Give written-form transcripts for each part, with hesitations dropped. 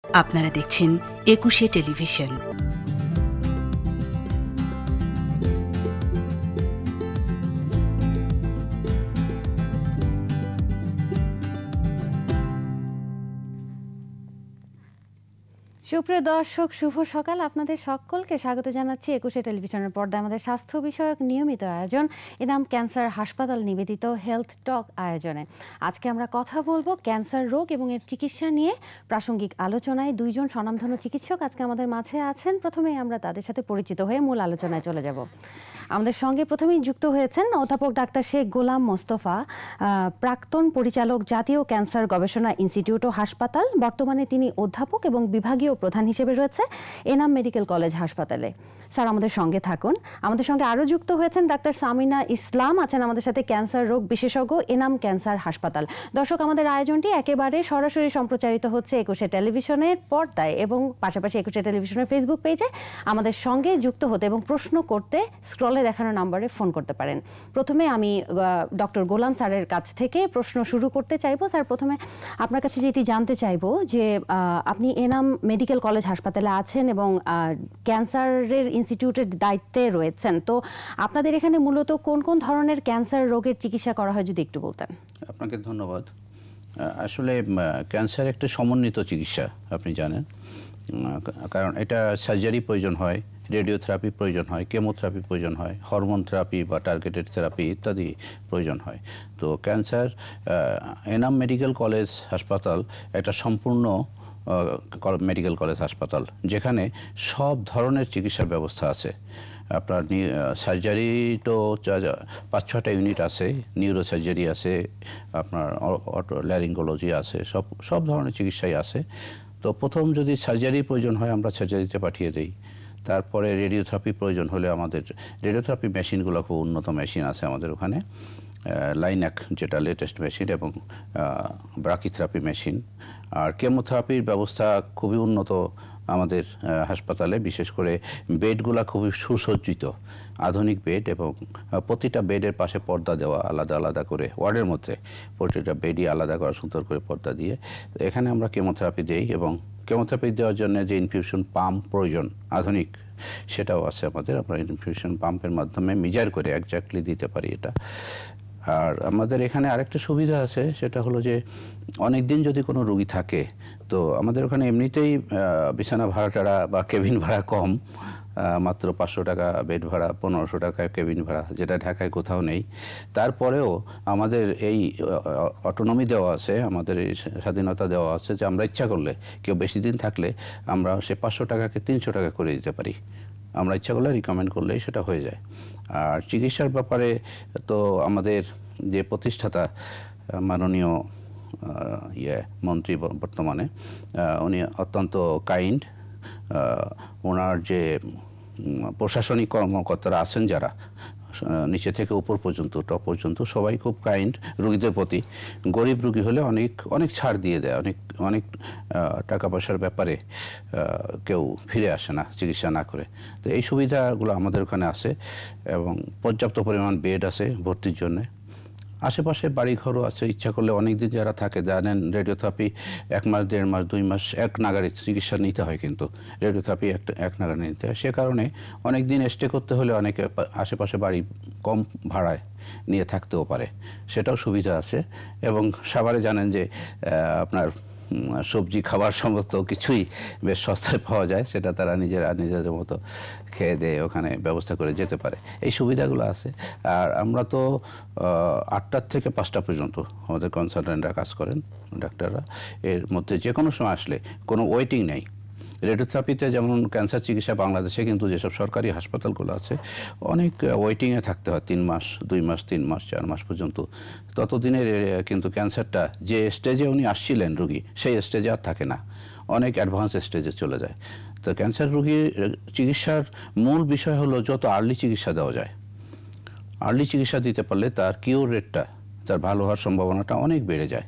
আপনারা দেখছেন একুশে টেলিভিশন। সুপ্রিয় দর্শক, শুভ সকাল। আপনাদের সকলকে স্বাগত জানাচ্ছি একুশে টেলিভিশনের পর্দায় আমাদের স্বাস্থ্য বিষয়ক নিয়মিত আয়োজন এনাম ক্যান্সার হাসপাতাল নিবেদিত হেলথ টক আয়োজনে। আজকে আমরা কথা বলবো ক্যান্সার রোগ এবং এর চিকিৎসা নিয়ে। প্রাসঙ্গিক আলোচনায় দুইজন স্বনামধন্য চিকিৎসক আজকে আমাদের মাঝে আছেন। প্রথমেই আমরা তাদের সাথে পরিচিত হয়ে মূল আলোচনায় চলে যাব। আমাদের সঙ্গে প্রথমেই যুক্ত হয়েছেন অধ্যাপক ডাক্তার শেখ গোলাম মোস্তফা, প্রাক্তন পরিচালক, জাতীয় ক্যান্সার গবেষণা ইনস্টিটিউট ও হাসপাতাল। বর্তমানে তিনি অধ্যাপক এবং বিভাগীয় প্রধান হিসেবে রয়েছে এনাম মেডিকেল কলেজ হাসপাতালে। স্যার, আমাদের সঙ্গে থাকুন। আমাদের সঙ্গে আরও যুক্ত হয়েছেন ডাক্তার সামিনা ইসলাম, আছেন আমাদের সাথে ক্যান্সার রোগ বিশেষজ্ঞ, এনাম ক্যান্সার হাসপাতাল। দর্শক, আমাদের আয়োজনটি একেবারে সরাসরি সম্প্রচারিত হচ্ছে একুশে টেলিভিশনের পর্দায় এবং পাশাপাশি একুশে টেলিভিশনের ফেসবুক পেজে। আমাদের সঙ্গে যুক্ত হতে এবং প্রশ্ন করতে স্ক্রলে দেখানো নাম্বারে ফোন করতে পারেন। প্রথমে আমি ডক্টর গোলাম স্যারের কাছ থেকে প্রশ্ন শুরু করতে চাইবো। স্যার, প্রথমে আপনার কাছে যেটি জানতে চাইবো যে আপনি এনাম মেডিকেল কলেজ হাসপাতালে আছেন এবং ক্যান্সারের ইনস্টিটিউটের দায়িত্বে রয়েছেন। তো আপনাদের এখানে মূলত কোন কোন ধরনের ক্যান্সার রোগের চিকিৎসা করা হয় যদি একটু বলতেন। আপনাকে ধন্যবাদ। আসলে ক্যান্সার একটা সমন্বিত চিকিৎসা, আপনি জানেন, কারণ এটা সার্জারি প্রয়োজন হয়, রেডিওথেরাপি প্রয়োজন হয়, কেমোথেরাপি প্রয়োজন হয়, হরমোন থেরাপি বা টার্গেটেড থেরাপি ইত্যাদি প্রয়োজন হয়। তো ক্যান্সার এনাম মেডিকেল কলেজ হাসপাতাল একটা সম্পূর্ণ মেডিকেল কলেজ হাসপাতাল, যেখানে সব ধরনের চিকিৎসার ব্যবস্থা আছে। আপনার সার্জারি তো 5-6টা ইউনিট আছে, নিউরো সার্জারি আছে, আপনার ল্যারিঙ্গোলজি আছে, সব ধরনের চিকিৎসাই আছে। তো প্রথম যদি সার্জারি প্রয়োজন হয় আমরা সার্জারিতে পাঠিয়ে দিই। তারপরে রেডিওথেরাপি প্রয়োজন হলে আমাদের রেডিওথেরাপি মেশিনগুলো খুব উন্নত মেশিন আছে আমাদের ওখানে, লাইন্যাক যেটা লেটেস্ট মেশিন, এবং ব্রাকিথেরাপি মেশিন। আর কেমোথেরাপির ব্যবস্থা খুবই উন্নত আমাদের হাসপাতালে, বিশেষ করে বেডগুলো খুবই সুসজ্জিত, আধুনিক বেড, এবং প্রতিটা বেডের পাশে পর্দা দেওয়া আলাদা আলাদা করে, ওয়ার্ডের মধ্যে প্রতিটা বেডই আলাদা করা সুন্দর করে পর্দা দিয়ে এখানে আমরা কেমোথেরাপি দিই। এবং কেমোথেরাপি দেওয়ার জন্য যে ইনফিউশন পাম্প প্রয়োজন আধুনিক, সেটাও আছে আমাদের। আমরা ইনফিউশন পাম্পের মাধ্যমে মেজার করে একজাক্টলি দিতে পারি এটা। আর আমাদের এখানে আরেকটা সুবিধা আছে, সেটা হলো যে অনেক দিন যদি কোনো রোগী থাকে, তো আমাদের ওখানে এমনিতেই বিছানা ভাড়া টাড়া বা কেবিন ভাড়া কম, মাত্র 500 টাকা বেড ভাড়া, 1500 টাকা কেবিন ভাড়া, যেটা ঢাকায় কোথাও নেই। তারপরেও আমাদের এই অটোনমি দেওয়া আছে, আমাদের এই স্বাধীনতা দেওয়া আছে যে আমরা ইচ্ছা করলে, কেউ বেশি দিন থাকলে আমরা সে 500 টাকাকে 300 টাকা করে দিতে পারি। আমরা ইচ্ছা করলে রিকমেন্ড করলেই সেটা হয়ে যায়। আর চিকিৎসার ব্যাপারে তো আমাদের যে প্রতিষ্ঠাতা মাননীয় মন্ত্রী বর্তমানে, উনি অত্যন্ত কাইন্ড। ওনার যে প্রশাসনিক কর্মকর্তারা আছেন যারা, নিচে থেকে উপর পর্যন্ত, টপ পর্যন্ত, সবাই খুব কাইন্ড রুগীদের প্রতি। গরিব রুগী হলে অনেক ছাড় দিয়ে দেয়, অনেক টাকা পয়সার ব্যাপারে কেউ ফিরে আসে না চিকিৎসা না করে। তো এই সুবিধাগুলো আমাদের ওখানে আছে, এবং পর্যাপ্ত পরিমাণ বেড আছে ভর্তির জন্যে। আশেপাশে বাড়িঘরও আছে, ইচ্ছা করলে অনেক দিন যারা থাকে, জানেন রেডিওথেরাপি 1 মাস, 1.5 মাস, 2 মাস এক নাগারে চিকিৎসা নিতে হয়, কিন্তু রেডিওথেরাপি এক নাগারে নিতে হয়। সে কারণে অনেক দিন স্টে করতে হলে অনেকে আশেপাশে বাড়ি কম ভাড়ায় নিয়ে থাকতেও পারে, সেটাও সুবিধা আছে। এবং সাভারে জানেন যে আপনার সবজি খাবার সমস্ত কিছুই বেশ সস্তায় পাওয়া যায়, সেটা তারা নিজেদের মতো খেয়ে দিয়ে ওখানে ব্যবস্থা করে যেতে পারে। এই সুবিধাগুলো আছে। আর আমরা তো 8টা থেকে 5টা পর্যন্ত আমাদের কনসালটেন্টরা কাজ করেন, ডাক্তাররা। এর মধ্যে যে কোনো সময় আসলে কোনো ওয়েটিং নেই। রেডিওথেরাপিতে যেমন ক্যান্সার চিকিৎসা বাংলাদেশে কিন্তু যেসব সরকারি হাসপাতালগুলো আছে, অনেক ওয়েটিংয়ে থাকতে হয়, 3 মাস, 2 মাস, 3 মাস, 4 মাস পর্যন্ত। ততদিনের কিন্তু ক্যান্সারটা যে স্টেজে উনি আসছিলেন রুগী, সেই স্টেজে আর থাকে না, অনেক অ্যাডভান্স স্টেজে চলে যায়। তো ক্যান্সার রুগীর চিকিৎসার মূল বিষয় হলো যত আর্লি চিকিৎসা দেওয়া যায়। আর্লি চিকিৎসা দিতে পারলে তার কিওর রেটটা, তার ভালো হওয়ার সম্ভাবনাটা অনেক বেড়ে যায়।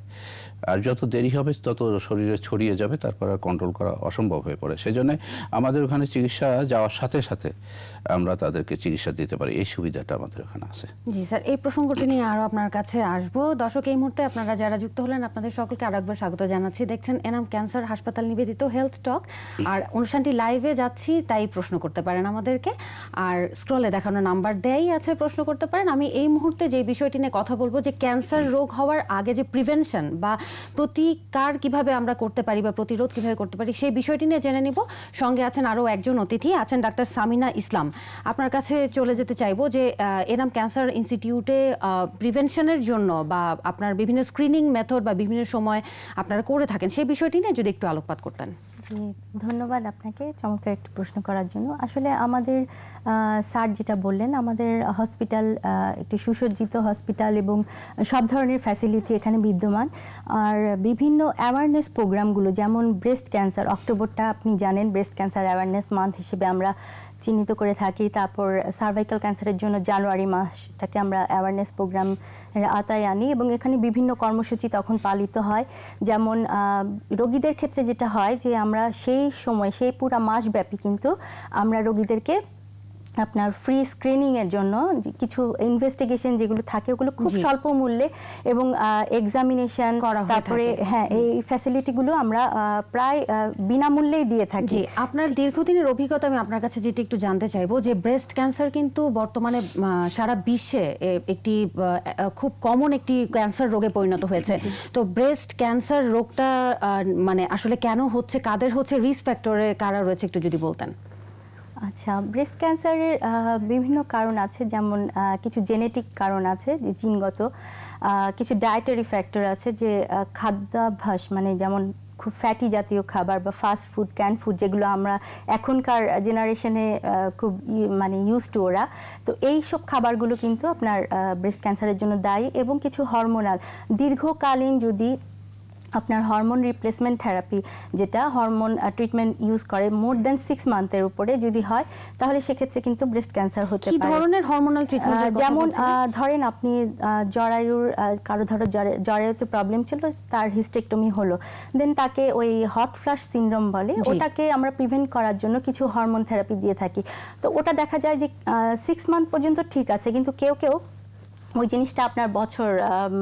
আর যত দেরি হবে তত শরীরে ছড়িয়ে যাবে, তারপর আর কন্ট্রোল করা অসম্ভব হয়ে পড়ে। সেই জন্য আমাদের ওখানে চিকিৎসা যাওয়ার সাথে সাথে আমরা তাদেরকে চিকিৎসা দিতে পারি, এই সুবিধাটা আমাদের ওখানে আছে। জি স্যার, এই প্রসঙ্গটি নিয়ে আরও আপনার কাছে আসবো। দর্শক, এই মুহূর্তে আপনারা যারা যুক্ত হলেন আপনাদের সকলকে আরো একবার স্বাগত জানাচ্ছি। দেখছেন এনাম ক্যান্সার হাসপাতাল নিবেদিত হেলথ টক, আর অনুষ্ঠানটি লাইভে যাচ্ছি, তাই প্রশ্ন করতে পারেন আমাদেরকে, আর স্ক্রলে দেখানো নাম্বার দেয়াই আছে, প্রশ্ন করতে পারেন। আমি এই মুহূর্তে যে বিষয়টি নিয়ে কথা বলবো, যে ক্যান্সার রোগ হওয়ার আগে যে প্রিভেনশন বা প্রতিকার কিভাবে আমরা করতে পারি বা প্রতিরোধ কিভাবে করতে পারি, সেই বিষয়টি নিয়ে জেনে নিব। সঙ্গে আছেন আরও একজন অতিথি, আছেন ডাক্তার সামিনা ইসলাম। আপনার কাছে চলে যেতে চাইবো যে এনাম ক্যান্সার ইনস্টিটিউটে প্রিভেনশনের জন্য বা আপনার বিভিন্ন স্ক্রিনিং মেথড বা বিভিন্ন সময় আপনারা করে থাকেন, সেই বিষয়টি নিয়ে যদি একটু আলোকপাত করতেন। জি, ধন্যবাদ আপনাকে চমৎকার একটি প্রশ্ন করার জন্য। আসলে আমাদের স্যার যেটা বললেন, আমাদের হসপিটাল একটি সুসজ্জিত হসপিটাল এবং সব ধরনের ফ্যাসিলিটি এখানে বিদ্যমান। আর বিভিন্ন অ্যাওয়ারনেস প্রোগ্রামগুলো, যেমন ব্রেস্ট ক্যান্সার, অক্টোবরটা আপনি জানেন ব্রেস্ট ক্যান্সার অ্যাওয়ারনেস মান্থ হিসেবে আমরা চিহ্নিত করে থাকি। তারপর সার্ভাইকাল ক্যান্সারের জন্য জানুয়ারি মাসটাকে আমরা অ্যাওয়ারনেস প্রোগ্রাম আওতায় আনি এবং এখানে বিভিন্ন কর্মসূচি তখন পালিত হয়। যেমন রোগীদের ক্ষেত্রে যেটা হয় যে আমরা সেই সময়, সেই পুরো মাসব্যাপী কিন্তু আমরা রোগীদেরকে আপনার ফ্রি স্ক্রিনিং এর জন্য কিছু ইনভেস্টিগেশন যেগুলো থাকে ওগুলো খুব স্বল্প মূল্যে এবং এক্সামিনেশন, তারপরে হ্যাঁ এই ফ্যাসিলিটিগুলো আমরা প্রায় বিনামূল্যেই দিয়ে থাকি। আপনার দীর্ঘদিনের অভিজ্ঞতা আমি আপনার কাছে যেটা একটু জানতে চাইবো, যে ব্রেস্ট ক্যান্সার কিন্তু বর্তমানে সারা বিশ্বে একটি খুব কমন একটি ক্যান্সার রোগে পরিণত হয়েছে। তো ব্রেস্ট ক্যান্সার রোগটা মানে আসলে কেন হচ্ছে, কাদের হচ্ছে, রিস্ক ফ্যাক্টরে কারা রয়েছে, একটু যদি বলতেন। আচ্ছা, ব্রেস্ট ক্যান্সারের বিভিন্ন কারণ আছে, যেমন কিছু জেনেটিক কারণ আছে যে জিনগত, কিছু ডায়েটারি ফ্যাক্টর আছে, যে খাদ্যাভ্যাস, মানে যেমন খুব ফ্যাটি জাতীয় খাবার বা ফাস্ট ফুড, ক্যান ফুড, যেগুলো আমরা এখনকার জেনারেশনে খুব মানে ইউজ টু ওরা, তো এই সব খাবারগুলো কিন্তু আপনার ব্রেস্ট ক্যান্সারের জন্য দায়ী। এবং কিছু হরমোনাল, দীর্ঘকালীন যদি আপনার হরমোন রিপ্লেসমেন্ট থেরাপি, যেটা হরমোন ট্রিটমেন্ট ইউজ করে মোর দ্যান 6 মান্থের উপরে যদি হয়, তাহলে সেক্ষেত্রে কিন্তু ব্রেস্ট ক্যান্সার হতে পারে। কি ধরনের হরমোনাল ট্রিটমেন্ট? যেমন ধরেন আপনি জরায়ুর কারো ধরো জরায়ুতে প্রবলেম ছিল, তার হিস্টেক্টমি হলো, দেন তাকে ওই হট ফ্লাশ সিনড্রোম বলে, ওটাকে আমরা প্রিভেন্ট করার জন্য কিছু হরমোন থেরাপি দিয়ে থাকি। তো ওটা দেখা যায় যে 6 মান্থ পর্যন্ত ঠিক আছে, কিন্তু কেউ কেউ ওই জিনিসটা আপনার বছর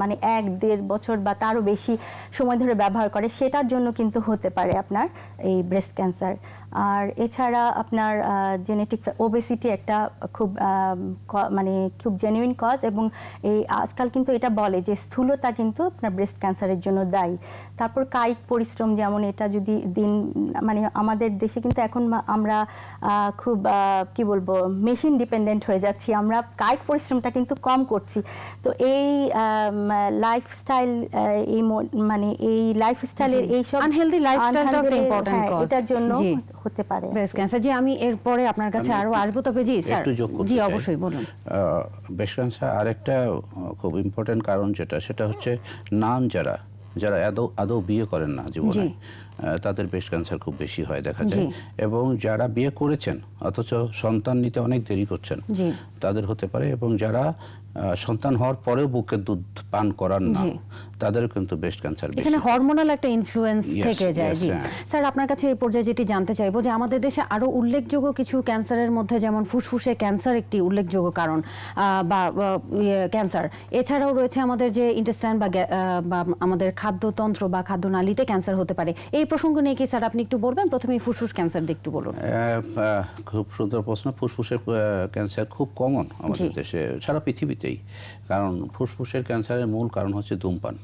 মানে 1-1.5 বছর বা তারও বেশি সময় ধরে ব্যবহার করে, সেটার জন্য কিন্তু হতে পারে আপনার এই ব্রেস্ট ক্যান্সার। আর এছাড়া আপনার জেনেটিক ওবেসিটি একটা খুব মানে খুব জেনুইন কজ, এবং এই আজকাল কিন্তু এটা বলে যে স্থূলতা কিন্তু আপনার ব্রেস্ট ক্যান্সারের জন্য দায়ী। তারপর কায়িক পরিশ্রম, যেমন এটা যদি মানে আমাদের দেশে কিন্তু এখন আমরা খুব কি বলবো মেশিন ডিপেন্ডেন্ট হয়ে যাচ্ছি, আমরা কায়িক পরিশ্রমটা কিন্তু কম করছি। তো এই লাইফস্টাইল, এই মানে এই লাইফস্টাইলের এইসব আনহেলদি লাইফস্টাইলটা একটা ইম্পর্টেন্ট কজ, এটার জন্য হতে পারে ব্রেস্ট ক্যান্সার। জি, আমি এরপরে আপনার কাছে আরো আসবো, তবে জি স্যার, জি অবশ্যই বলুন। ব্রেস্ট ক্যান্সার আরেকটা খুব ইম্পর্টেন্ট কারণ সেটা হচ্ছে যারা আদৌ বিয়ে করেন না জীবনে, তাদের ব্রেস্ট ক্যান্সার খুব বেশি হয় দেখা যায়। এবং যারা বিয়ে করেছেন অথচ সন্তান নিতে অনেক দেরি করছেন, তাদের হতে পারে। এবং যারা সন্তান হওয়ার পরেও বুকের দুধ পান করার না, তাদের কিন্তু ব্রেস্ট ক্যান্সার বেশি। এখানে হরমোনাল একটা ইনফ্লুয়েন্স থেকে যায়। জি স্যার, আপনার কাছে এই পর্যায়ে যেটি জানতে চাইবো, যে আমাদের দেশে আরো উল্লেখযোগ্য কিছু ক্যান্সারের মধ্যে, যেমন ফুসফুসে ক্যান্সার একটি উল্লেখযোগ্য কারণ বা ক্যান্সার, এছাড়াও রয়েছে আমাদের যে ইন্টেস্টাইন বা আমাদের খাদ্যতন্ত্র বা খাদ্যনালীতে ক্যান্সার হতে পারে। এই প্রসঙ্গ নিয়ে কি স্যার আপনি একটু বলবেন? প্রথমে ফুসফুস ক্যান্সার দিয়ে একটু বলুন। খুব সুন্দর প্রশ্ন। ফুসফুসের ক্যান্সার খুব কমন আমাদের দেশে, সারা পৃথিবীতেই। কারণ ফুসফুসের ক্যান্সারের মূল কারণ হচ্ছে ধূমপান।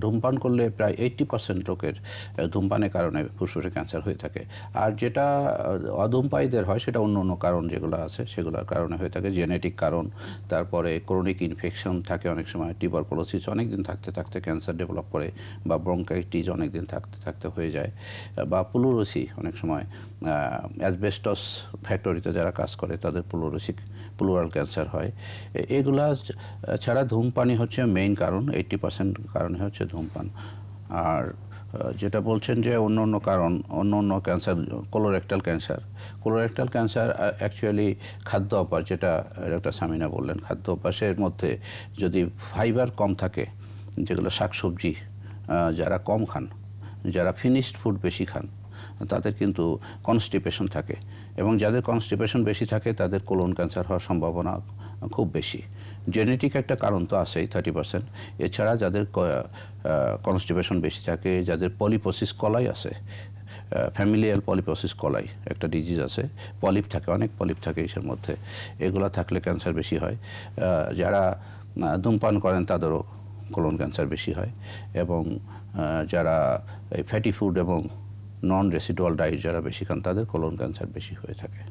ধূমপান করলে প্রায় 80% লোকের ধূমপানের কারণে ফুসফুসে ক্যান্সার হয়ে থাকে। আর যেটা অধূমপায়ীদের হয় সেটা অন্য অন্য কারণ যেগুলো আছে সেগুলোর কারণে হয়ে থাকে, জেনেটিক কারণ। তারপরে ক্রনিক ইনফেকশন থাকে অনেক সময়, টিউবারকুলোসিস অনেকদিন থাকতে থাকতে ক্যান্সার ডেভেলপ করে, বা ব্রঙ্কাইটিস অনেকদিন থাকতে থাকতে হয়ে যায়, বা প্লুরোসি অনেক সময় অ্যাসবেস্টস ফ্যাক্টরিতে যারা কাজ করে তাদের প্লুরাল ক্যান্সার হয়। এগুলা ছাড়া ধূমপানই হচ্ছে মেইন কারণ, 80% কারণে হচ্ছে ধূমপান। আর যেটা বলছেন যে অন্য কারণ, অন্য ক্যান্সার, কোলোরেক্টাল ক্যান্সার অ্যাকচুয়ালি খাদ্য অভ্যাস, যেটা ডক্টর সামিনা বললেন, খাদ্য অভ্যাসের মধ্যে যদি ফাইবার কম থাকে যেগুলো শাকসবজি যারা কম খান, যারা ফিনিশড ফুড বেশি খান, তাদের কিন্তু কনস্টিপেশন থাকে, এবং যাদের কনস্টিপেশন বেশি থাকে তাদের কোলন ক্যান্সার হওয়ার সম্ভাবনা খুব বেশি। জেনেটিক একটা কারণ তো আছেই 30%। এছাড়া যাদের কনস্টিপেশন বেশি থাকে, যাদের পলিপোসিস কলাই আছে, ফ্যামিলিয়াল পলিপোসিস কলাই একটা ডিজিজ আছে, পলিপ থাকে, অনেক পলিপ থাকে এর মধ্যে, এগুলো থাকলে ক্যান্সার বেশি হয়। যারা ধূমপান করেন তাদেরও কোলন ক্যান্সার বেশি হয়, এবং যারা ফ্যাটি ফুড এবং নন রেসিডুয়াল ডায়েট যারা বেশি খান তাদের কোলন ক্যান্সার বেশি হয়ে থাকে।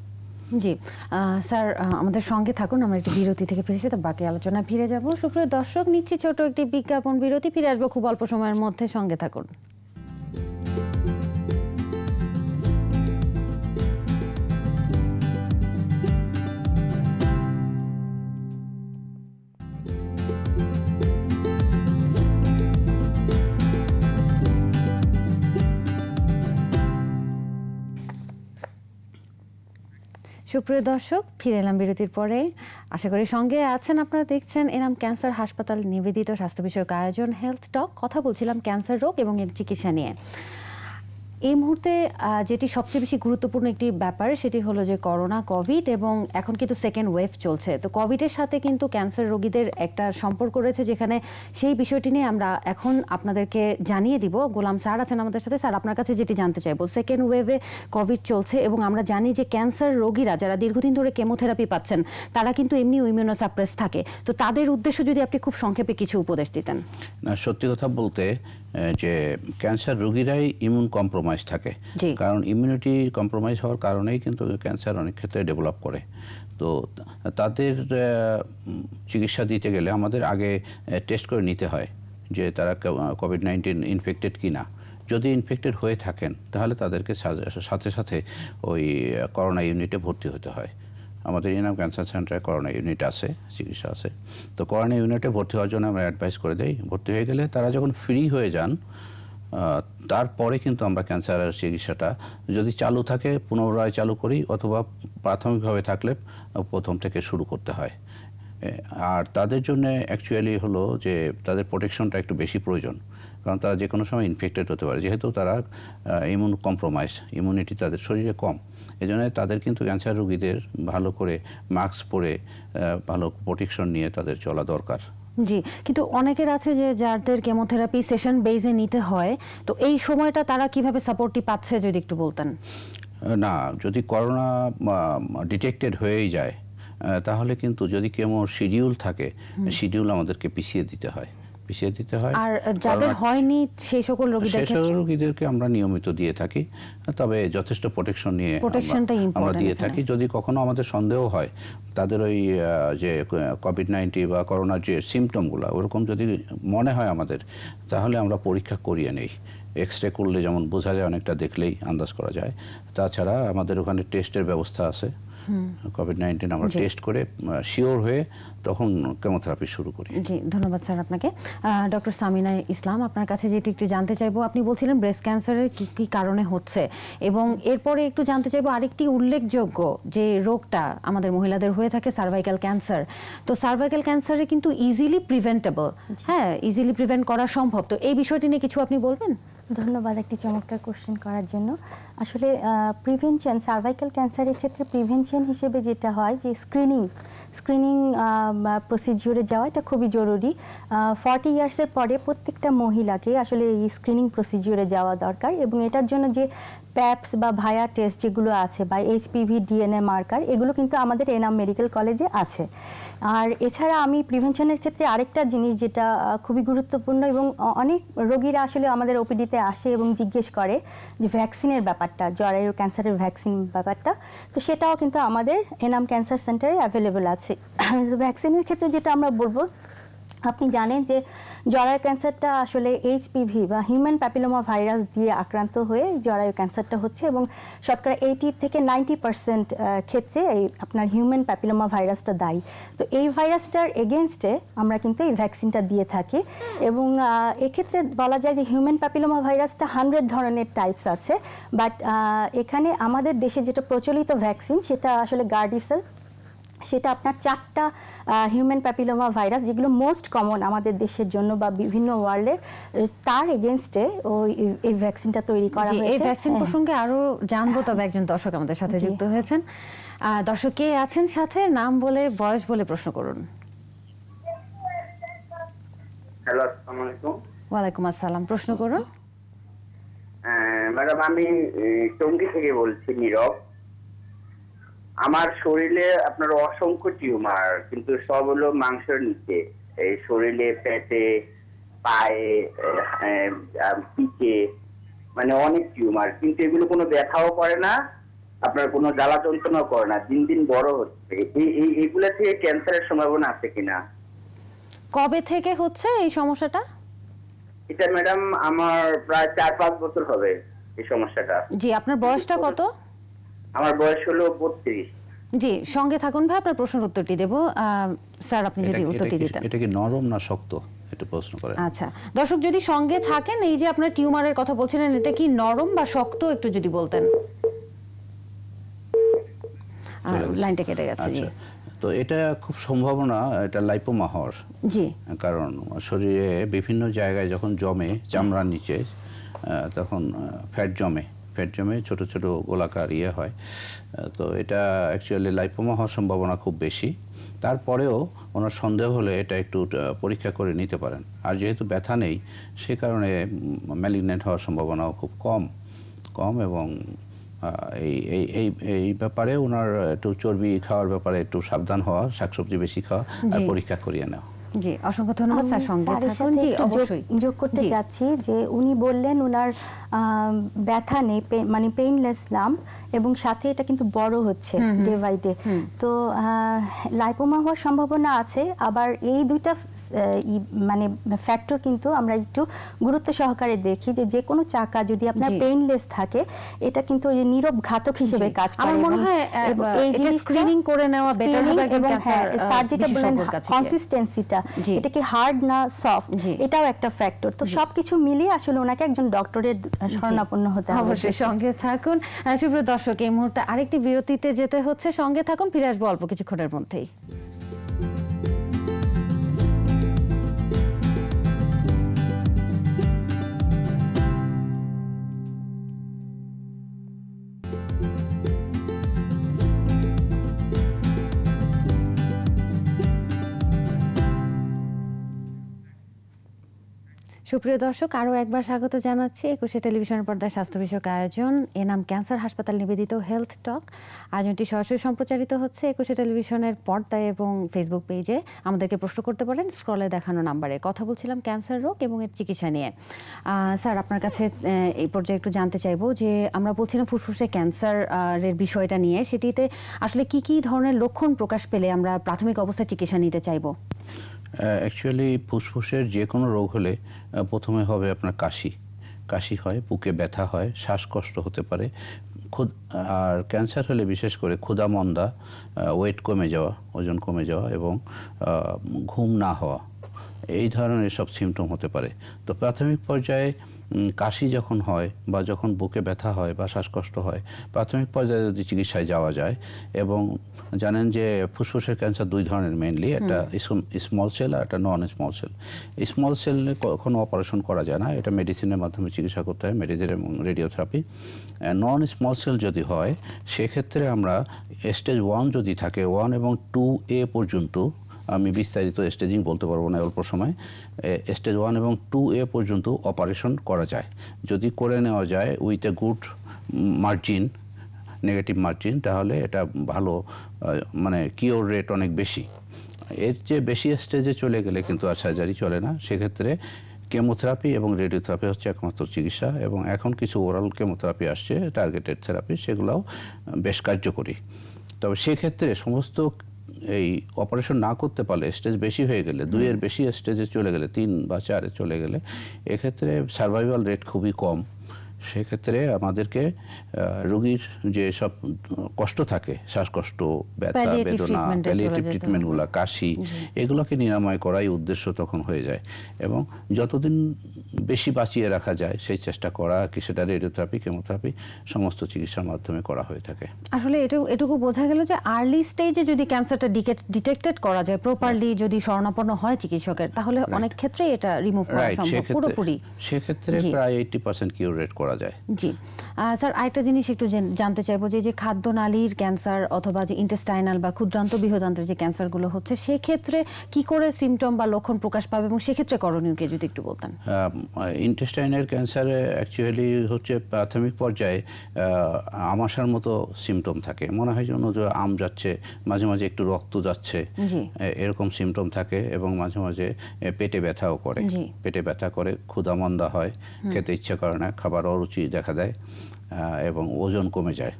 জি স্যার, আমাদের সঙ্গে থাকুন, আমরা একটি বিরতি থেকে ফিরে এসে তো বাকি আলোচনা ফিরে যাব। সুপ্রিয় দর্শক, নিচ্ছি ছোট একটি বিজ্ঞাপন বিরতি, ফিরে আসবো খুব অল্প সময়ের মধ্যে, সঙ্গে থাকুন। সুপ্রিয় দর্শক, ফিরে এলাম বিরতির পরে। আশা করি সঙ্গে আছেন, আপনারা দেখছেন এনাম ক্যান্সার হাসপাতাল নিবেদিত স্বাস্থ্য বিষয়ক আয়োজন হেলথ টক। কথা বলছিলাম ক্যান্সার রোগ এবং এর চিকিৎসা নিয়ে। এই মুহূর্তে যেটি সবচেয়ে বেশি গুরুত্বপূর্ণ একটি ব্যাপার, সেটি হলো যে করোনা, কোভিড, এবং এখন কিন্তু সেকেন্ড ওয়েভ চলছে। তো কোভিডের সাথে কিন্তু ক্যান্সার রোগীদের একটা সম্পর্ক রয়েছে, যেখানে সেই বিষয়টি নিয়ে আমরা এখন আপনাদেরকে জানিয়ে দিব। গোলাম স্যার আছেন আমাদের সাথে। স্যার, আপনার কাছে যেটি জানতে চাইবো, সেকেন্ড ওয়েভে কোভিড চলছে এবং আমরা জানি যে ক্যান্সার রোগীরা যারা দীর্ঘদিন ধরে কেমোথেরাপি পাচ্ছেন তারা কিন্তু এমনি ইমিউনোসাপ্রেস থাকে। তো তাদের উদ্দেশ্য যদি আপনি খুব সংক্ষেপে কিছু উপদেশ দিতেন। না, সত্যি কথা বলতে যে ক্যান্সার রোগীরাই ইমিউন কম্প্রোমাইজ থাকে, কারণ ইমিউনিটি কম্প্রোমাইজ হওয়ার কারণেই কিন্তু ক্যান্সার অনেক ক্ষেত্রে ডেভেলপ করে। তো তাদের চিকিৎসা দিতে গেলে আমাদের আগে টেস্ট করে নিতে হয় যে তারা কোভিড-19 ইনফেক্টেড কি না। যদি ইনফেক্টেড হয়ে থাকেন তাহলে তাদেরকে সাথে সাথে ওই করোনা ইউনিটে ভর্তি হতে হয়। আমাদের এনাম ক্যান্সার সেন্টারে করোনা ইউনিট আছে, চিকিৎসা আছে। তো করোনা ইউনিটে ভর্তি হওয়ার জন্য আমরা অ্যাডভাইস করে দেই। ভর্তি হয়ে গেলে তারা যখন ফ্রি হয়ে যান, তারপরে কিন্তু আমরা ক্যান্সারের চিকিৎসাটা যদি চালু থাকে পুনরায় চালু করি, অথবা প্রাথমিকভাবে থাকলে প্রথম থেকে শুরু করতে হয়। আর তাদের জন্য অ্যাকচুয়ালি হলো যে তাদের প্রোটেকশনটা একটু বেশি প্রয়োজন, কারণ তারা যে কোনো সময় ইনফেক্টেড হতে পারে, যেহেতু তারা ইমিউন কম্প্রোমাইজ, ইমিউনিটি তাদের শরীরে কম। এই জন্য তাদের কিন্তু ক্যান্সার রোগীদের ভালো করে মাস্ক পরে ভালো প্রোটেকশন নিয়ে তাদের চলা দরকার। জি, কিন্তু অনেকের আছে যে যাদের কেমোথেরাপি সেশন বেজে নিতে হয়, তো এই সময়টা তারা কিভাবে সাপোর্টটি পাচ্ছে যদি একটু বলতেন। না, যদি করোনা ডিটেক্টেড হয়েই যায় তাহলে কিন্তু যদি কেমো শিডিউল থাকে, শিডিউল আমাদেরকে পিছিয়ে দিতে হয়। আর যাদের হয়নি সেই সকল রোগীদেরকে আমরা নিয়মিত দিয়ে থাকি, তবে যথেষ্ট প্রোটেকশন নিয়ে আমরা দিয়ে থাকি। যদি কখনো আমাদের সন্দেহ হয় তাদের ওই যে কোভিড-19 বা করোনার যে সিমটমগুলো ওরকম যদি মনে হয় আমাদের, তাহলে আমরা পরীক্ষা করিয়ে নেই। এক্স-রে করলে যেমন বোঝা যায়, অনেকটা দেখলেই আন্দাজ করা যায়। তাছাড়া আমাদের ওখানে টেস্টের ব্যবস্থা আছে। কোভিড-19 আমরা টেস্ট করে শিওর হয়ে তখন কেমোথেরাপি শুরু করি। জি, ধন্যবাদ স্যার আপনাকে। ডক্টর সামিনা ইসলাম, আপনার কাছে যেটি একটু জানতে চাইবো, আপনি বলছিলেন ব্রেস্ট ক্যান্সারের কি কি কারণে হচ্ছে, এবং এরপরে একটু জানতে চাইবো আরেকটি উল্লেখযোগ্য যে রোগটা আমাদের মহিলাদের হয়ে থাকে, সার্ভাইকাল ক্যান্সার। তো সার্ভাইকাল ক্যান্সারে কিন্তু ইজিলি প্রিভেন্টেবল, হ্যাঁ, ইজিলি প্রিভেন্ট করা সম্ভব। তো এই বিষয়টি নিয়ে কিছু আপনি বলবেন? ধন্যবাদ একটি চমৎকার কোশ্চেন করার জন্য। আসলে প্রিভেনশন, সার্ভাইকাল ক্যান্সারের ক্ষেত্রে প্রিভেনশন হিসেবে যেটা হয় যে স্ক্রিনিং প্রসিডিউরে যাওয়া, এটা খুবই জরুরি। 40 ইয়ার্সের পরে প্রত্যেকটা মহিলাকে আসলে এই স্ক্রিনিং প্রসিডিউরে যাওয়া দরকার, এবং এটার জন্য যে প্যাপস বা ভায়া টেস্ট যেগুলো আছে বা এইচপিভি ডিএনএ মার্কার, এগুলো কিন্তু আমাদের এনাম মেডিকেল কলেজে আছে। আর এছাড়া আমি প্রিভেনশনের ক্ষেত্রে আরেকটা জিনিস যেটা খুবই গুরুত্বপূর্ণ, এবং অনেক রোগীরা আসলে আমাদের ওপিডিতে আসে এবং জিজ্ঞেস করে যে ভ্যাকসিনের ব্যাপারটা, জরায়ুর ক্যান্সারের ভ্যাকসিন ব্যাপারটা, তো সেটাও কিন্তু আমাদের এনাম ক্যান্সার সেন্টারে অ্যাভেলেবল আছে। ভ্যাকসিনের ক্ষেত্রে যেটা আমরা বলবো, আপনি জানেন যে জরায়ু ক্যান্সারটা আসলে এইচপিভি বা হিউম্যান প্যাপিলোমা ভাইরাস দিয়ে আক্রান্ত হয়ে জরায়ু ক্যান্সারটা হচ্ছে, এবং শতকরা 80 থেকে 90% ক্ষেত্রে এই আপনার হিউম্যান প্যাপিলোমা ভাইরাসটা দায়ী। তো এই ভাইরাসটার এগেনস্টে আমরা কিন্তু এই ভ্যাকসিনটা দিয়ে থাকি, এবং এক্ষেত্রে বলা যায় যে হিউম্যান প্যাপিলোমা ভাইরাসটা 100 ধরনের টাইপস আছে, বাট এখানে আমাদের দেশে যেটা প্রচলিত ভ্যাকসিন সেটা আসলে গার্ডিসেল, সেটা আপনার 4টা হিউম্যান প্যাপিলোমা ভাইরাস, যেগুলো মোস্ট কমন আমাদের দেশের জন্য বা বিভিন্ন ওয়ার্ল্ডের, তার এগেনস্টে এই ভ্যাকসিনটা তৈরি করা হয়েছে। এই ভ্যাকসিন প্রসঙ্গে আরো জানবো, তবে একজন দর্শক আমাদের সাথে যুক্ত হয়েছেন। দর্শক কে আছেন সাথে? নাম বলে বয়স বলে প্রশ্ন করুন। হ্যালো, আসসালামু আলাইকুম। ওয়ালাইকুম আসসালাম, প্রশ্ন করুন। ম্যাডাম, আমি টঙ্গী থেকে বলছি, নীরব। আমার শরীরে আপনার অসংখ্য টিউমার, কিন্তু সব হলো মাংসের নিচে, এই শরীরে, পেটে, পায়ে, পিঠে, মানে অনেক টিউমার, কিন্তু এগুলো কোনো ব্যথাও করে না, আপনার কোনো জ্বালা যন্ত্রণাও করে না, দিন দিন বড় হচ্ছে। এইগুলা থেকে ক্যান্সারের সম্ভাবনা আছে কিনা? কবে থেকে হচ্ছে এই সমস্যাটা? এটা ম্যাডাম আমার প্রায় 4-5 বছর হবে এই সমস্যাটা। জি, আপনার বয়সটা কত? আমার বয়স হলো 32। জি, সঙ্গে থাকুন ভাই, আপনার প্রশ্নের উত্তরটি দেব। স্যার, আপনি যদি উত্তরটি দিতেন। এটা কি নরম না শক্ত, একটু প্রশ্ন করেন। আচ্ছা, দর্শক যদি সঙ্গে থাকেন, এই যে আপনার টিউমারের কথা বলছিলেন, এটা কি নরম বা শক্ত, একটু যদি বলতেন। লাইনটা কেটে গেছে। জি, তো এটা খুব সম্ভাবনা এটা লাইপোমা হওয়ার। জি, কারণ শরীরে বিভিন্ন জায়গায় যখন জমে চামড়ার নিচে, তখন ফ্যাট জমে ছোট ছোট গোলাকার হয়। তো এটা অ্যাকচুয়ালি লাইপোমা হওয়ার সম্ভাবনা খুব বেশি। তারপরেও ওনার সন্দেহ হলে এটা একটু পরীক্ষা করে নিতে পারেন। আর যেহেতু ব্যথা নেই, সে কারণে ম্যালিগন্যান্ট হওয়ার সম্ভাবনাও খুব কম। এবং এই ব্যাপারে ওনার একটু চর্বি খাওয়ার ব্যাপারে একটু সাবধান হওয়া, শাকসবজি বেশি খাওয়া, আর পরীক্ষা করিয়ে নেওয়া। জি, অসংখ্য ধন্যবাদ স্যার। সঙ্গে থাকুন। জি, অবশ্যই যোগ করতে চাচ্ছি যে উনি বললেন ওনার ব্যথা নেই, মানে পেইনলেস লাম্প, এবং সাথে এটা কিন্তু বড় হচ্ছে ডে বাই ডে। তো লাইপোমা হওয়ার সম্ভাবনা আছে। আবার এই দুইটা মানে ফ্যাক্টর কিন্তু আমরা একটু গুরুত্ব সহকারে দেখি, যে কোনো চাকা যদি আপনার পেইনলেস থাকে, এটা কিন্তু ওই নীরব ঘাতক হিসেবে কাজ করে। আমার মনে হয় এটা স্ক্রিনিং করে নেওয়া বেটার হবে। এবং স্যার যেটা বলেন কনসিস্টেন্সিটা, এটা কি হার্ড না সফট, এটাও একটা ফ্যাক্টর। তো সবকিছু মিলিয়ে আসলে ওনাকে একজন ডক্টরের শরণাপন্ন হতে হবে। অবশ্যই সঙ্গে থাকুন। সুপ্রিয় দর্শক, এই মুহূর্তে আরেকটি বিরতিতে যেতে হচ্ছে, সঙ্গে থাকুন, ফিরে আসবো অল্প কিছুক্ষণের মধ্যেই। সুপ্রিয় দর্শক, আরও একবার স্বাগত জানাচ্ছি একুশে টেলিভিশনের পর্দায় স্বাস্থ্য বিষয়ক আয়োজন এনাম ক্যান্সার হাসপাতাল নিবেদিত হেলথ টক। আয়োজনটি সরাসরি সম্প্রচারিত হচ্ছে একুশে টেলিভিশনের পর্দায় এবং ফেসবুক পেজে। আমাদেরকে প্রশ্ন করতে পারেন স্ক্রলে দেখানো নাম্বারে। কথা বলছিলাম ক্যান্সার রোগ এবং এর চিকিৎসা নিয়ে। স্যার, আপনার কাছে এই পর্যায়ে একটু জানতে চাইবো যে আমরা বলছিলাম ফুসফুসে ক্যান্সারের বিষয়টা নিয়ে, সেটিতে আসলে কি কি ধরনের লক্ষণ প্রকাশ পেলে আমরা প্রাথমিক অবস্থায় চিকিৎসা নিতে চাইবো? অ্যাকচুয়ালি ফুসফুসের যে কোনো রোগ হলে প্রথমে হবে আপনার কাশি হয়, বুকে ব্যথা হয়, শ্বাসকষ্ট হতে পারে, আর ক্যান্সার হলে বিশেষ করে ক্ষুধা-মন্দা, ওয়েট কমে যাওয়া, ওজন কমে যাওয়া এবং ঘুম না হওয়া, এই ধরনের সব সিমটম হতে পারে। তো প্রাথমিক পর্যায়ে কাশি যখন হয় বা যখন বুকে ব্যথা হয় বা শ্বাসকষ্ট হয়, প্রাথমিক পর্যায়ে যদি চিকিৎসায় যাওয়া যায়, এবং জানেন যে ফুসফুসের ক্যান্সার দুই ধরনের মেইনলি, একটা স্মল সেল আর একটা নন স্মল সেল। স্মল সেলে কখনো অপারেশন করা যায় না, এটা মেডিসিনের মাধ্যমে চিকিৎসা করতে হয়, মেডিসিন এবং রেডিওথেরাপি। নন স্মল সেল যদি হয়, সেক্ষেত্রে আমরা স্টেজ 1 যদি থাকে, 1 এবং 2A পর্যন্ত, আমি বিস্তারিত স্টেজিং বলতে পারবো না অল্প সময়, স্টেজ 1 এবং 2A পর্যন্ত অপারেশন করা যায়। যদি করে নেওয়া যায় with a good margin, negative margin, তাহলে এটা ভালো, মানে কিওর রেট অনেক বেশি। এর চেয়ে বেশি স্টেজে চলে গেলে কিন্তু আর সার্জারি চলে না। সেক্ষেত্রে কেমোথেরাপি এবং রেডিওথেরাপি হচ্ছে একমাত্র চিকিৎসা, এবং এখন কিছু ওরাল কেমোথেরাপি আসছে, টার্গেটেড থেরাপি, সেগুলোও বেশ কার্যকরী। তবে সেক্ষেত্রে সমস্ত এই অপারেশন না করতে পারলে, স্টেজ বেশি হয়ে গেলে, 2-এর বেশি স্টেজে চলে গেলে, 3 বা 4-এ চলে গেলে, এক্ষেত্রে সার্ভাইভাল রেট খুবই কম। সেক্ষেত্রে আমাদেরকে রোগীর যে সব কষ্ট থাকে, শ্বাসকষ্ট, ব্যথা বেদনা, প্যালিয়েটিভ ট্রিটমেন্টগুলো, কাশি, এগুলোকে নিরাময় করাই উদ্দেশ্য তখন হয়ে যায়। এবং যতদিন বেশি বাঁচিয়ে রাখা যায় সেই চেষ্টা করা আর কি, সেটা রেডিওথেরাপি, কেমোথেরাপি সমস্ত চিকিৎসার মাধ্যমে করা হয়ে থাকে। আসলে এটুকু বোঝা গেল যে আর্লি স্টেজে যদি ক্যান্সারটা ডিটেক্টেড করা যায়, প্রপারলি যদি শরণাপন্ন হয় চিকিৎসকের, তাহলে অনেক ক্ষেত্রে এটা রিমুভ করা সম্ভব পুরোপুরি। সেক্ষেত্রে প্রায় 80% কিউর রেট করা যায়। জি স্যার, আরেকটা জিনিস একটু জানতে চাইবো যে খাদ্যনালীর ক্যান্সার অথবা যে ইন্টেস্টাইনাল বা ক্ষুদ্রান্ত বৃহদান্ত্রের যে ক্যান্সারগুলো হচ্ছে, সেক্ষেত্রে কি করে সিমটম বা লক্ষণ প্রকাশ পাবে এবং সেক্ষেত্রে করণীয় কি যদি একটু বলতেন? ইন্টেস্টাইনের ক্যান্সারে অ্যাকচুয়ালি হচ্ছে প্রাথমিক পর্যায়ে আমাশার মতো সিমটম থাকে, মনে হয় যেন যে আম যাচ্ছে, মাঝে মাঝে একটু রক্ত যাচ্ছে, এরকম সিমটম থাকে। এবং মাঝে মাঝে পেটে ব্যথাও করে, পেটে ব্যথা করে, ক্ষুধামন্দা হয়, খেতে ইচ্ছা করে না, খাবার অরুচি দেখা দেয় এবং ওজন কমে যায়।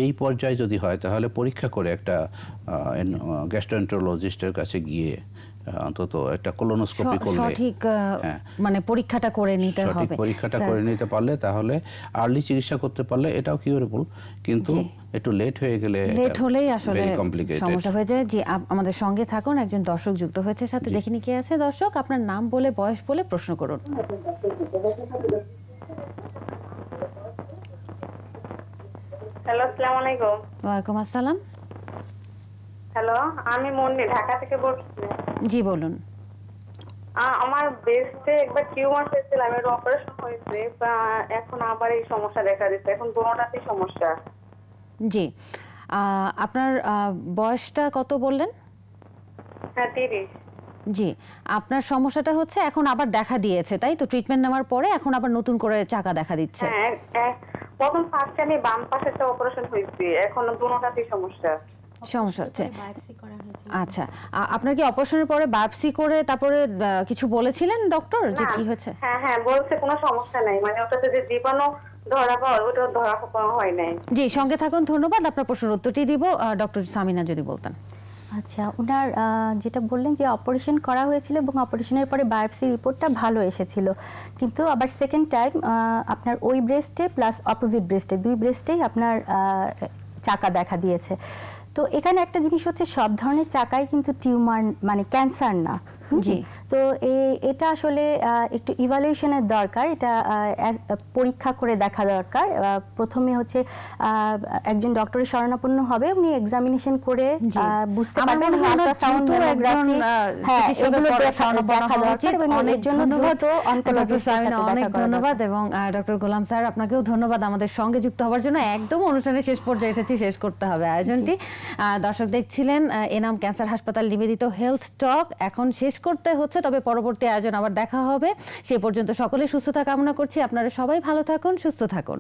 এই পর্যায়ে যদি হয় তাহলে পরীক্ষা করে একটা গ্যাস্ট্রোএন্টারোলজিস্টের কাছে গিয়ে অন্তত একটা কোলোনোস্কোপি করলে, সঠিক মানে পরীক্ষাটা করে নিতে হবে। সঠিক পরীক্ষাটা করে নিতে পারলে, তাহলে আর্লি চিকিৎসা করতে পারলে এটাও কিউরেবল। কিন্তু একটু লেট হয়ে গেলে, লেট হলেই আসলে সমস্যা হয়ে যায়। জি, আমাদের সঙ্গে থাকুন, একজন দর্শক যুক্ত হয়েছে সাথে, দেখিনি কে আছে। দর্শক, আপনার নাম বলে বয়স বলে প্রশ্ন করুন। হ্যালো, আসসালামু আলাইকুম। ওয়ালাইকুম আসসালাম। হ্যালো, আমি মুন্নি, ঢাকা থেকে বলছি। জি বলুন। আমার ব্রেস্টে একবার টিউমার হয়েছিল, আমার অপারেশন হয়েছে, এখন আবার এই সমস্যা দেখা দিচ্ছে, এখন দুটোটাতেই সমস্যা। জি, আপনার বয়সটা কত বললেন? হ্যাঁ, 30। জি, আপনার সমস্যাটা হচ্ছে এখন আবার দেখা দিয়েছে, তাই তো? ট্রিটমেন্ট নেওয়ার পরে এখন আবার নতুন করে চাকা দেখা দিচ্ছে। হ্যাঁ, প্রথম ফার্স্টে আমি বাম পাশেরটা অপারেশন হয়েছি, এখন দুটোটাতেই সমস্যা হচ্ছে। আচ্ছা, আপনার কি অপারেশনের পরে বায়োপসি করে তারপরে কিছু বলেছিলেন ডক্টর যে কি হয়েছে? হ্যাঁ, বলছে কোনো সমস্যা নাই, মানে ওটাতে যে জীবাণু ধরা পাওয়া, ওটা ধরা পাওয়া হয় নাই। জি, সঙ্গে থাকুন, ধন্যবাদ। আপনার প্রশ্নের উত্তরটি দিব ডক্টর সামিনা যদি বলতেন। আচ্ছা, ওনার যেটা বললেন যে অপারেশন করা হয়েছিল এবং অপারেশনের পরে বায়োপসি রিপোর্টটা ভালো এসেছিল, কিন্তু আবার সেকেন্ড টাইম আপনার ওই ব্রেস্টে প্লাস অপোজিট ব্রেস্টে, দুই ব্রেস্টেই আপনার চাকা দেখা দিয়েছে। তো এখানে একটা জিনিস হচ্ছে, সব ধরনের চাকাই কিন্তু টিউমার মানে ক্যান্সার না। জি, তো এটা আসলে একটু ইভালুয়েশনের দরকার, এটা পরীক্ষা করে দেখা দরকার। প্রথমে হচ্ছে একজন ডক্টরের শরণাপন্ন হবে, উনি এক্সামিনেশন করে বুঝতে পারবেন আল্ট্রাসাউন্ড, সোনোগ্রাফি, অনেক ধন্যবাদ। এবং ডক্টর গোলাম স্যার, আপনাকেও ধন্যবাদ আমাদের সঙ্গে যুক্ত হওয়ার জন্য। একদম অনুষ্ঠানের শেষ পর্যায়ে এসেছি, শেষ করতে হবে আয়োজনটি। দর্শক দেখছিলেন এনাম ক্যান্সার হাসপাতাল নিবেদিত হেলথ টক, এখন শেষ করতে হচ্ছে, তবে পরবর্তী আয়োজন আবার দেখা হবে। সে পর্যন্ত সকলে সুস্থতা কামনা করছি। আপনারা সবাই ভালো থাকুন, সুস্থ থাকুন।